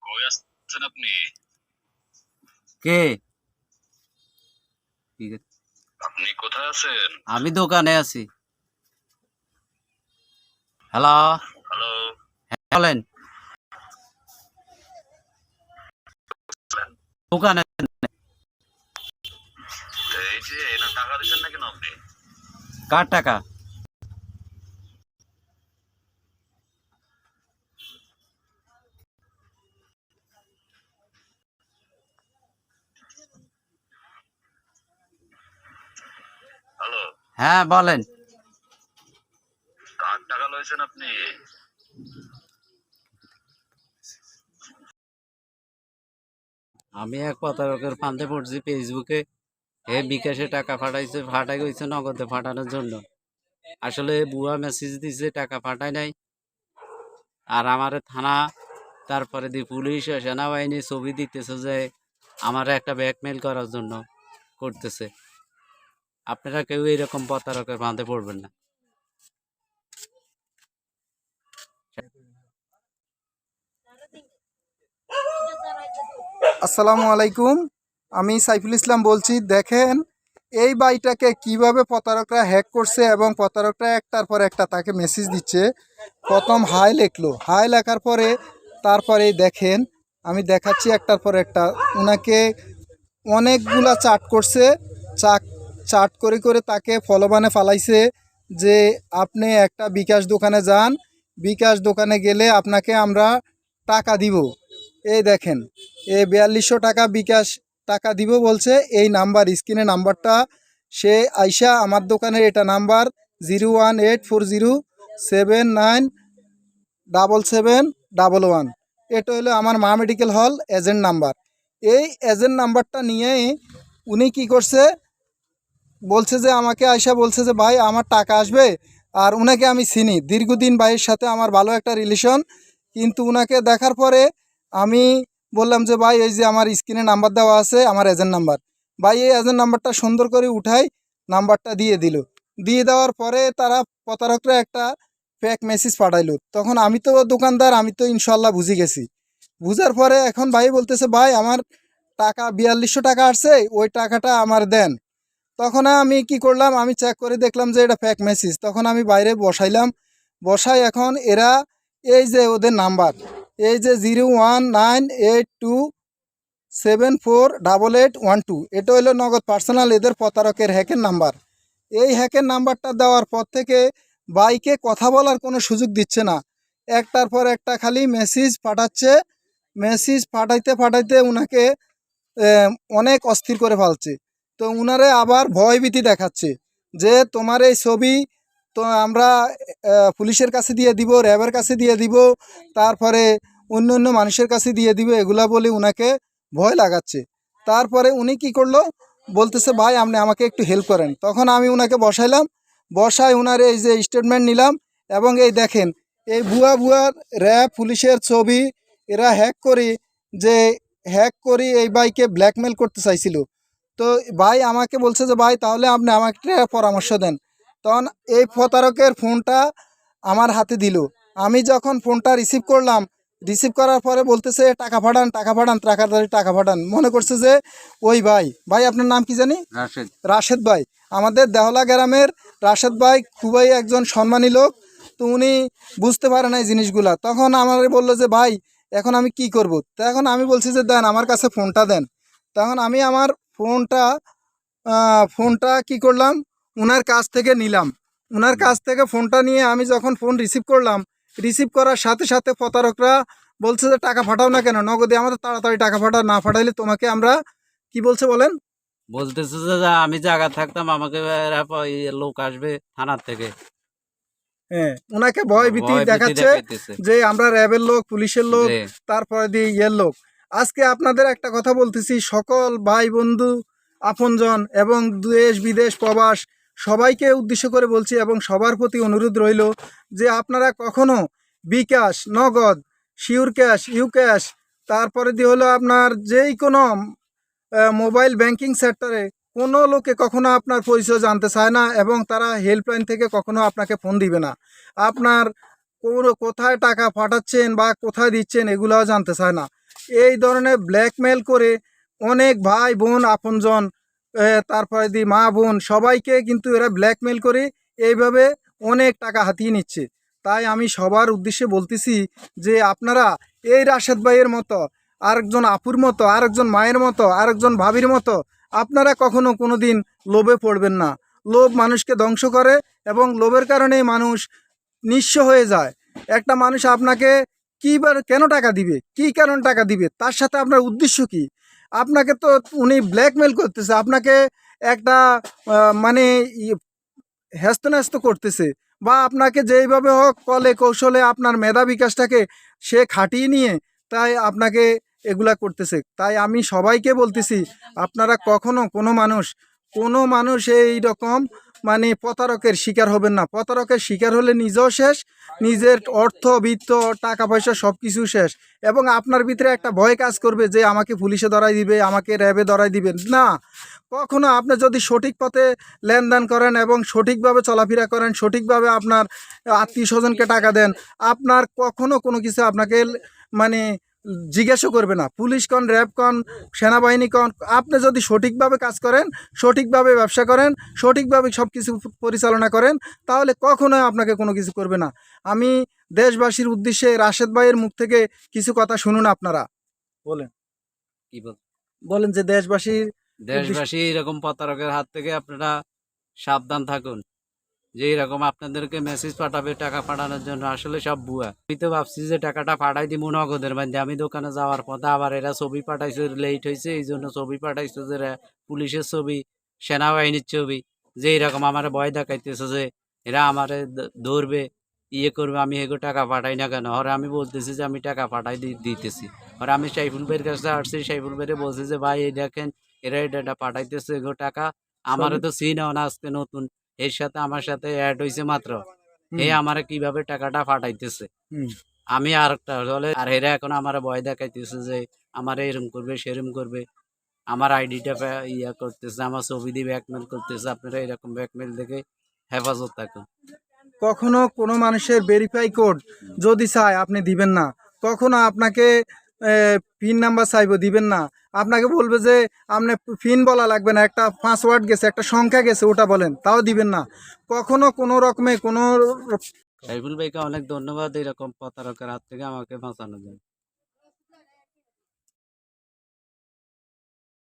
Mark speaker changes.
Speaker 1: কই আছেন আপনি?
Speaker 2: কে?
Speaker 1: আপনি কোথায় আছেন?
Speaker 2: আমি দোকানে আছি। Hello,
Speaker 1: hello.
Speaker 2: বলেন। দোকানে।
Speaker 1: এই যে এটা টাকা দিচ্ছেন না কেন আপনি?
Speaker 2: কার টাকা?
Speaker 1: হ্যালো।
Speaker 2: হ্যাঁ বলেন।
Speaker 1: কার টাকা লইছেন আপনি?
Speaker 2: আমি এক প্রতারকের ফাঁদে পড়ছি ফেসবুকে। বিকাশে টাকা ফাটাই গেছে নগদে ফাটানোর জন্য। আসলে বুয়া মেসেজ দিছে, টাকা ফাটাই নাই। আর আমারে থানা, তারপরে পুলিশ সেনাবাহিনী ছবি দিতেছে যে আমার একটা ব্ল্যাকমেইল করার জন্য করতেছে। আপনারা কেউ এরকম প্রতারকের ফাঁদে পড়বেন না।
Speaker 3: আসসালামু আলাইকুম, আমি সাইফুল ইসলাম বলছি। দেখেন এই বাইটাকে কিভাবে প্রতারকরা হ্যাক করছে এবং প্রতারকরা একটার পর একটা তাকে মেসেজ দিচ্ছে। প্রথম হাই লেখলো, হাই লেখার পরে তারপরে দেখেন আমি দেখাচ্ছি একটার পর একটা ওনাকে অনেকগুলা চাট করছে। চাট করে করে তাকে ফলবানে ফালাইছে যে আপনি একটা বিকাশ দোকানে যান, বিকাশ দোকানে গেলে আপনাকে আমরা টাকা দিব। এই দেখেন, 4200 টাকা বিকাশ টাকা দিব বলছে। এই নাম্বার স্ক্রিনে নাম্বারটা, সে আইসা আমার দোকানের এটা নাম্বার 01840797711। এটা হলো আমার মা মেডিকেল হল এজেন্ট নাম্বার। এই এজেন্ট নাম্বারটা নিয়ে উনি কি করছে, বলছে যে আমাকে আইসা বলছে যে ভাই আমার টাকা আসবে। আর উনাকে আমি চিনি, দীর্ঘদিন ভাইয়ের সাথে আমার ভালো একটা রিলেশন। কিন্তু উনাকে দেখার পরে আমি বললাম যে ভাই এই যে আমার স্ক্রিনে নাম্বার দেওয়া আছে আমার এজেন্ট নাম্বার। ভাই এই এজেন্ট নাম্বারটা সুন্দর করে উঠাই নাম্বারটা দিয়ে দিল। দিয়ে দেওয়ার পরে তারা প্রতারকরা একটা ফেক মেসেজ পাঠাইলো। তখন আমি তো দোকানদার, আমি তো ইনশাল্লাহ বুঝে গেছি। বুঝার পরে এখন ভাই বলতেছে ভাই আমার টাকা 4200 টাকা আসছে, ওই টাকাটা আমার দেন। তখন আমি কি করলাম, আমি চেক করে দেখলাম যে এটা ফেক মেসেজ। তখন আমি বাইরে বসাইলাম, বসাই এখন এরা এই যে ওদের নাম্বার, এই যে 01982748812, এটা হলো নগদ পার্সোনাল এদের প্রতারকের হ্যাকের নাম্বার। এই হ্যাকের নাম্বারটা দেওয়ার পর থেকে বাইকে কথা বলার কোনো সুযোগ দিচ্ছে না, একটার পর একটা খালি মেসেজ পাঠাচ্ছে। মেসেজ পাঠাইতে পাঠাইতে উনাকে অনেক অস্থির করে ফেলছে। তো উনারে আবার ভয়ভীতি দেখাচ্ছে যে তোমার এই ছবি তো আমরা পুলিশের কাছে দিয়ে দিব, র্যাবের কাছে দিয়ে দিব, তারপরে অন্য অন্য মানুষের কাছে দিয়ে দিব, এগুলা বলে উনাকে ভয় লাগাচ্ছে। তারপরে উনি কি করলো, বলতেছে ভাই আপনি আমাকে একটু হেল্প করেন। তখন আমি উনাকে বসাইলাম, বসাই উনার এই যে স্টেটমেন্ট নিলাম। এবং এই দেখেন এই ভুয়া র্যাব পুলিশের ছবি এরা হ্যাক করি এই ভাইকে ব্ল্যাকমেল করতে চাইছিল। তো ভাই আমাকে বলছে যে ভাই তাহলে আপনি আমাকে একটা পরামর্শ দেন। তখন এই প্রতারকের ফোনটা আমার হাতে দিল। আমি যখন ফোনটা রিসিভ করলাম, রিসিভ করার পরে বলতেছে টাকা পাঠান টাকা পাঠান, টাকা পাঠান। মনে করছে যে ওই ভাই। ভাই আপনার নাম কি জানি?
Speaker 2: রাশেদ।
Speaker 3: রাশেদ ভাই, আমাদের দেহলা গ্রামের রাশেদ ভাই খুবই একজন সম্মানী লোক। তো উনি বুঝতে পারে না এই জিনিসগুলা। তখন আমার বললো যে ভাই এখন আমি কি করব। তখন আমি বলছি যে দেন আমার কাছে ফোনটা দেন। তখন আমি আমার ফোনটা কি করলাম, ওনার কাছ থেকে নিলাম। ওনার কাছ থেকে ফোনটা নিয়ে আমি যখন ফোন রিসিভ করলাম, রিসিভ করার সাথে সাথে প্রতারকরা বলছে যে টাকা পাঠাও না কেন, নগদে আমাদের তাড়াতাড়ি টাকা পাঠাও, না পাঠাইলে তোমাকে আমরা কি বলছে বলেন,
Speaker 2: বলতেছে যে আমি জায়গা থাকতাম আমাকে লোক আসবে থানার থেকে।
Speaker 3: হ্যাঁ ওনাকে ভয় ভীতি দেখাচ্ছে যে আমরা র্যাবের লোক, পুলিশের লোক, তারপরে দিয়ে ইয়ের লোক। আজকে আপনাদের একটা কথা বলতেছি, সকল ভাই বন্ধু আপনজন এবং দেশ বিদেশ প্রবাস সবাইকে উদ্দেশ্য করে বলছি এবং সবার প্রতি অনুরোধ রইল যে আপনারা কখনো বিকাশ, নগদ, শিওর ক্যাশ, ইউ ক্যাশ, তারপরে দিয়ে হলো আপনার যেই কোনো মোবাইল ব্যাংকিং সেক্টরে কোনো লোকে কখনো আপনার পরিচয় জানতে চায় না এবং তারা হেল্পলাইন থেকে কখনো আপনাকে ফোন দিবে না। আপনার কোথায় টাকা পাঠাচ্ছেন বা কোথায় দিচ্ছেন এগুলোও জানতে চায় না। এই ধরনের ব্ল্যাকমেল করে অনেক ভাই বোন আপনজন তারপরে মা বোন সবাইকে কিন্তু এরা ব্ল্যাকমেল করে এইভাবে অনেক টাকা হাতিয়ে নিচ্ছে। তাই আমি সবার উদ্দেশ্যে বলতেছি যে আপনারা এই রাশেদ ভাইয়ের মতো, আরেকজন আপুর মতো, আরেকজন মায়ের মতো, আরেকজন ভাবির মতো আপনারা কখনো কোনো দিন লোভে পড়বেন না। লোভ মানুষকে ধ্বংস করে এবং লোভের কারণেই মানুষ নিঃস্ব হয়ে যায়। একটা মানুষ আপনাকে কেন টাকা দিবে, কী কারণ টাকা দিবে, তার সাথে আপনার উদ্দেশ্য কি? আপনাকে তো উনি ব্ল্যাকমেল করতেছে, আপনাকে একটা মানে হ্যাস্ত করতেছে, বা আপনাকে যেইভাবে হোক কলে কৌশলে আপনার মেধা বিকাশটাকে সে খাটিয়ে নিয়ে তাই আপনাকে এগুলা করতেছে। তাই আমি সবাইকে বলতেছি, আপনারা কখনো কোনো মানুষ এই রকম মানে প্রতারকের শিকার হবেন না। প্রতারকের শিকার হলে নিজেও শেষ, নিজের অর্থ বিত্ত টাকা পয়সা সব কিছু শেষ, এবং আপনার ভিতরে একটা ভয় কাজ করবে যে আমাকে পুলিশে ধরাই দিবে, আমাকে র্যাবে ধরাই দিবে না। কখনো আপনি যদি সঠিক পথে লেনদেন করেন এবং সঠিকভাবে চলাফেরা করেন, সঠিকভাবে আপনার আত্মীয় স্বজনকে টাকা দেন, আপনার কখনো কোনো কিছু আপনাকে মানে জিজ্ঞাসা করবে না। পুলিশ কন, র্যাব কন, সেনাবাহিনী কন, আপনি যদি সঠিকভাবে কাজ করেন, সঠিকভাবে ব্যবসা করেন, সঠিকভাবে সব কিছু পরিচালনা করেন, তাহলে কখনোই আপনাকে কোনো কিছু করবে না। আমি দেশবাসীর উদ্দেশ্যে রাশেদ ভাইয়ের মুখ থেকে কিছু কথা শুনুন। আপনারা বলেন,
Speaker 2: কি বল
Speaker 3: বলেন যে দেশবাসীর
Speaker 2: দেশবাসী এরকম প্রতারকের হাত থেকে আপনারা সাবধান থাকুন। যে এরকম আপনাদেরকে মেসেজ পাঠাবে টাকা পাঠানোর জন্য, আসলে সব ভুয়া। আমি তো ভাবছি যে টাকাটা পাঠাই দিব নগদের মধ্যে, আমি দোকানে যাওয়ার পথে আবার এরা ছবি পাঠাইছে, লেট হয়েছে এই জন্য ছবি পাঠাইছে, যে পুলিশের ছবি, সেনাবাহিনীর ছবি, যে এরকম আমার ভয় দেখাইতেছে যে এরা আমার ধরবে, ইয়ে করবে, আমি এগো টাকা পাঠাই না কেন। আর আমি বলতেছি যে আমি টাকা পাঠাই দিতেছি। আর আমি সাইফুল ভাইয়ের কাছে আসছি, সাইফুল ভাইরে বলছি যে ভাই এই দেখেন এরা এটা পাঠাইতেছে এগো টাকা, আমারও তো চিনাও না, আজকে নতুন, এর সাথে আমার সাথে অ্যাড হয়েছে মাত্র, আমারে কিভাবে টাকাটা পাঠাইতেছে। আমি আর একটা হলে আর এরা এখন আমার ভয় দেখাইতেছে যে আমার এরম করবে সেরম করবে, আমার আইডিটা ইয়া করতেছে, আমার ছবি দিয়ে ব্যাকমেল করতেছে। আপনারা এরকম ব্যাকমেল দেখে হেফাজত থাকুন।
Speaker 3: কখনো কোনো মানুষের ভেরিফাই কোড যদি চায় আপনি দিবেন না। কখনো আপনাকে পিন নাম্বার চাইবো, দিবেন না। আপনাকে বলবে যে আপনি পিন বলা লাগবে না, একটা পাসওয়ার্ড গেছে, একটা সংখ্যা গেছে, ওটা বলেন, তাও দিবেন না। কখনো কোনো রকমে কোনো
Speaker 2: সাইফুল ভাইকে অনেক ধন্যবাদ এরকম প্রতারকের হাত থেকে আমাকে বাঁচানোর জন্য।